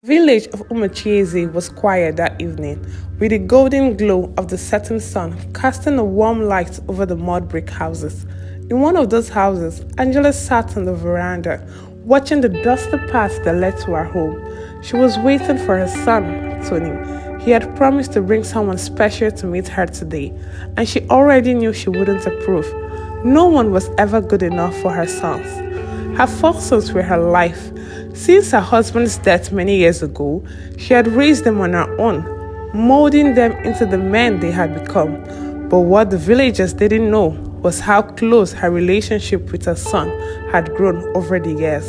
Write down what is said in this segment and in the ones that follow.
Village of Umachieze was quiet that evening, with the golden glow of the setting sun casting a warm light over the mud brick houses. In one of those houses, Angela sat on the veranda, watching the dusty path that led to her home. She was waiting for her son, Tony. He had promised to bring someone special to meet her today, and she already knew she wouldn't approve. No one was ever good enough for her sons. Her four sons were her life. Since her husband's death many years ago, she had raised them on her own, molding them into the men they had become. But what the villagers didn't know was how close her relationship with her son had grown over the years.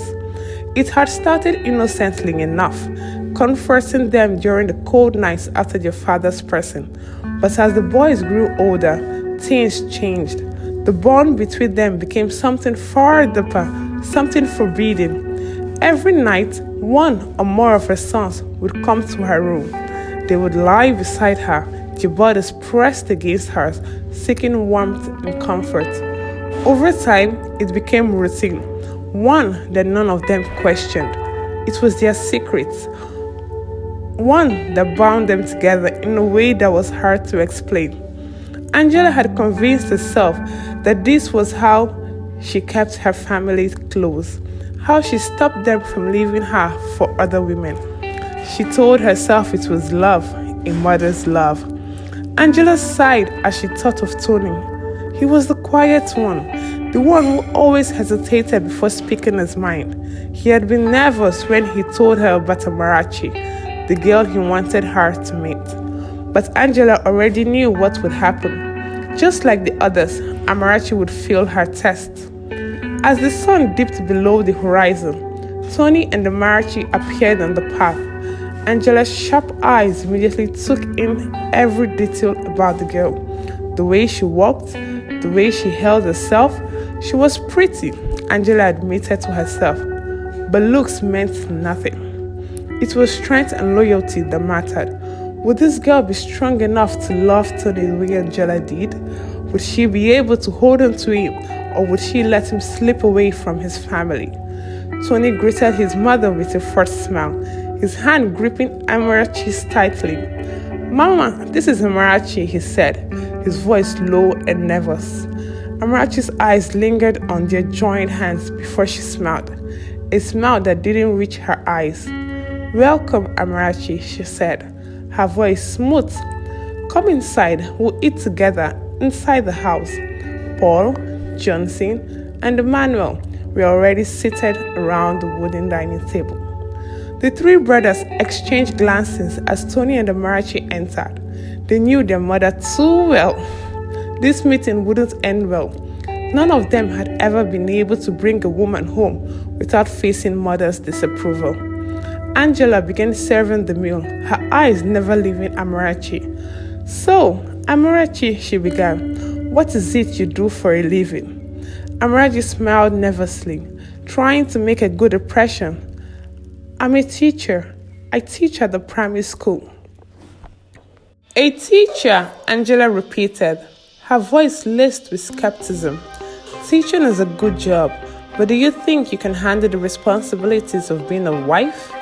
It had started innocently enough, comforting them during the cold nights after their father's passing. But as the boys grew older, things changed. The bond between them became something far deeper, something forbidden. Every night, one or more of her sons would come to her room. They would lie beside her, their bodies pressed against hers, seeking warmth and comfort. Over time, it became routine, one that none of them questioned. It was their secret, one that bound them together in a way that was hard to explain. Angela had convinced herself that this was how she kept her family close, how she stopped them from leaving her for other women. She told herself it was love, a mother's love. Angela sighed as she thought of Tony. He was the quiet one, the one who always hesitated before speaking his mind. He had been nervous when he told her about Amarachi, the girl he wanted her to meet. But Angela already knew what would happen. Just like the others, Amarachi would fail her test. As the sun dipped below the horizon, Tony and the Amarachi appeared on the path. Angela's sharp eyes immediately took in every detail about the girl. The way she walked, the way she held herself. She was pretty, Angela admitted to herself, but looks meant nothing. It was strength and loyalty that mattered. Would this girl be strong enough to love Tony the way Angela did? Would she be able to hold on to him, or would she let him slip away from his family? Tony greeted his mother with a forced smile, his hand gripping Amarachi's tightly. "Mama, this is Amarachi," he said, his voice low and nervous. Amarachi's eyes lingered on their joined hands before she smiled, a smile that didn't reach her eyes. "Welcome, Amarachi," she said, her voice smooth. "Come inside, we'll eat together inside the house." Paul, Johnson, and Emmanuel were already seated around the wooden dining table. The three brothers exchanged glances as Tony and Amarachi entered. They knew their mother too well. This meeting wouldn't end well. None of them had ever been able to bring a woman home without facing mother's disapproval. Angela began serving the meal, her eyes never leaving Amarachi. "So, Amarachi," she began, "what is it you do for a living?" Amarachi smiled nervously, trying to make a good impression. "I'm a teacher. I teach at the primary school." "A teacher," Angela repeated, her voice laced with skepticism. "Teaching is a good job, but do you think you can handle the responsibilities of being a wife?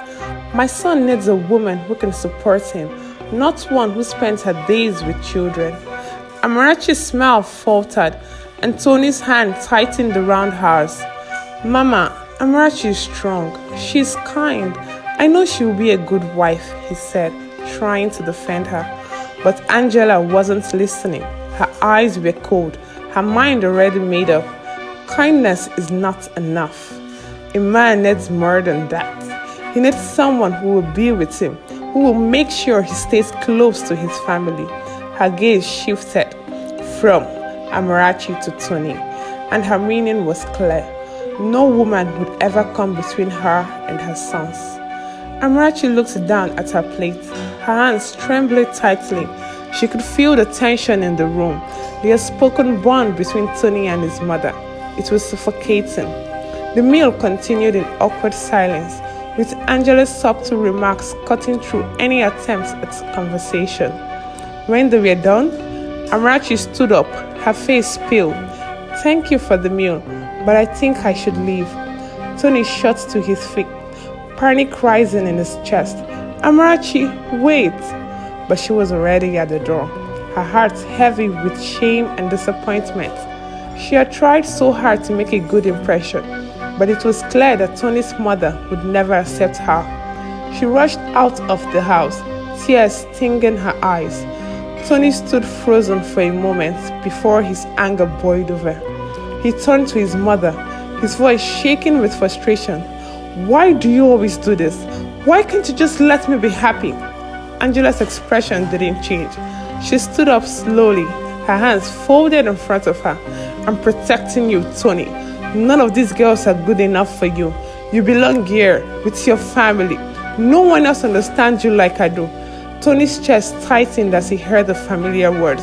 My son needs a woman who can support him, not one who spends her days with children." Amarachi's smile faltered, and Tony's hand tightened around hers. "Mama, Amarachi is strong. She's kind. I know she will be a good wife," he said, trying to defend her. But Angela wasn't listening. Her eyes were cold, her mind already made up. Kindness is not enough. A man needs more than that. He needs someone who will be with him, who will make sure he stays close to his family. Her gaze shifted from Amarachi to Tony, and her meaning was clear. No woman would ever come between her and her sons. Amarachi looked down at her plate, her hands trembling tightly. She could feel the tension in the room, the unspoken bond between Tony and his mother. It was suffocating. The meal continued in awkward silence, with Angela's subtle remarks cutting through any attempts at conversation. When they were done, Amarachi stood up, her face pale. "Thank you for the meal, but I think I should leave." Tony shot to his feet. panic rising in his chest. Amarachi, wait! But she was already at the door, her heart heavy with shame and disappointment. She had tried so hard to make a good impression, but it was clear that Tony's mother would never accept her. She rushed out of the house, tears stinging her eyes. Tony stood frozen for a moment before his anger boiled over. He turned to his mother, his voice shaking with frustration. Why do you always do this? Why can't you just let me be happy? Angela's expression didn't change. She stood up slowly, her hands folded in front of her. I'm protecting you, Tony. None of these girls are good enough for you. You belong here with your family. No one else understands you like I do. Tony's chest tightened as he heard the familiar words.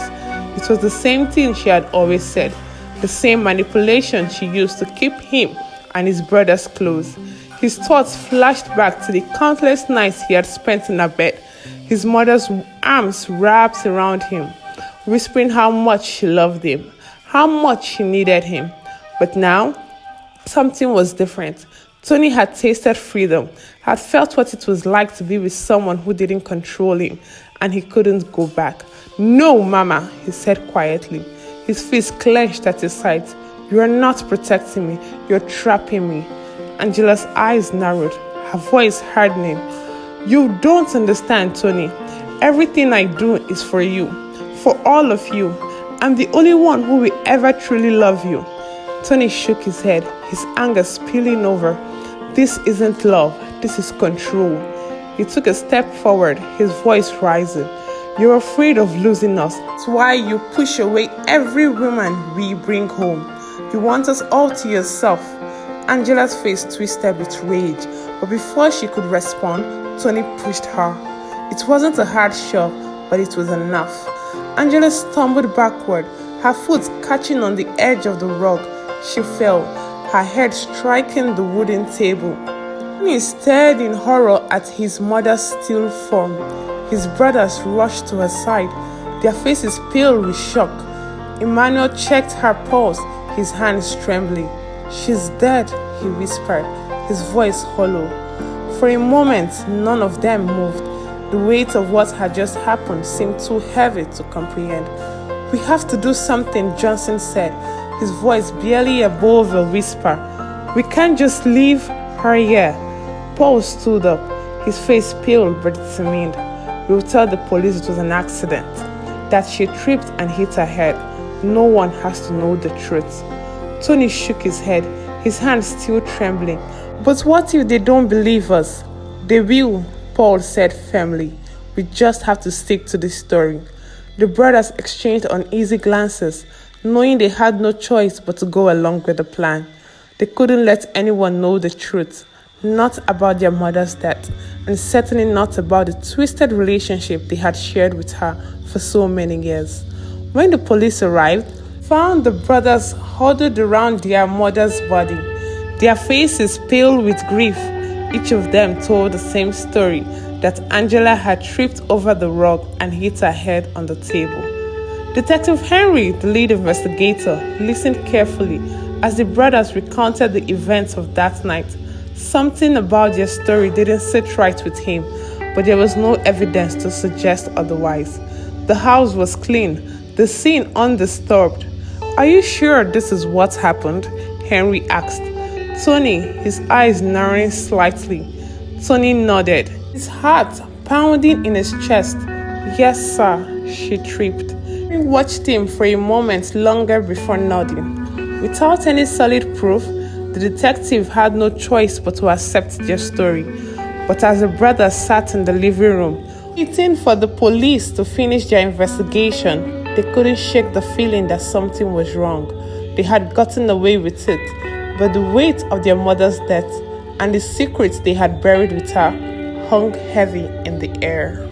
It was the same thing she had always said, the same manipulation she used to keep him and his brothers close. His thoughts flashed back to the countless nights he had spent in her bed, his mother's arms wrapped around him, whispering how much she loved him, how much she needed him. But now, something was different. Tony had tasted freedom, had felt what it was like to be with someone who didn't control him, and he couldn't go back. No, Mama, he said quietly, his fist clenched at his sides. You are not protecting me, you're trapping me. Angela's eyes narrowed, her voice hardening. You don't understand, Tony. Everything I do is for you, for all of you. I'm the only one who will ever truly love you. Tony shook his head, his anger spilling over. This isn't love, this is control. He took a step forward, his voice rising. You're afraid of losing us. That's why you push away every woman we bring home. You want us all to yourself. Angela's face twisted with rage, but before she could respond, Tony pushed her. It wasn't a hard shove, but it was enough. Angela stumbled backward, her foot catching on the edge of the rug. She fell, her head striking the wooden table. Tony stared in horror at his mother's still form. His brothers rushed to her side, their faces pale with shock. Emmanuel checked her pulse, his hands trembling. She's dead, he whispered, his voice hollow. For a moment, none of them moved. The weight of what had just happened seemed too heavy to comprehend. We have to do something, Johnson said, his voice barely above a whisper. We can't just leave her here. Paul stood up, his face pale but determined. We'll tell the police it was an accident, that she tripped and hit her head. No one has to know the truth. Tony shook his head, his hands still trembling. But what if they don't believe us? They will, Paul said firmly. We just have to stick to the story. The brothers exchanged uneasy glances, knowing they had no choice but to go along with the plan. They couldn't let anyone know the truth, not about their mother's death, and certainly not about the twisted relationship they had shared with her for so many years. When the police arrived, found the brothers huddled around their mother's body, their faces pale with grief. Each of them told the same story, that Angela had tripped over the rug and hit her head on the table. Detective Henry, the lead investigator, listened carefully as the brothers recounted the events of that night. Something about their story didn't sit right with him, but there was no evidence to suggest otherwise. The house was clean, the scene undisturbed. Are you sure this is what happened? Henry asked. Tony, his eyes narrowing slightly. Tony nodded, his heart pounding in his chest. Yes, sir, she tripped. He watched him for a moment longer before nodding. Without any solid proof, the detective had no choice but to accept their story. But as the brothers sat in the living room, waiting for the police to finish their investigation, they couldn't shake the feeling that something was wrong. They had gotten away with it, but the weight of their mother's death and the secrets they had buried with her hung heavy in the air.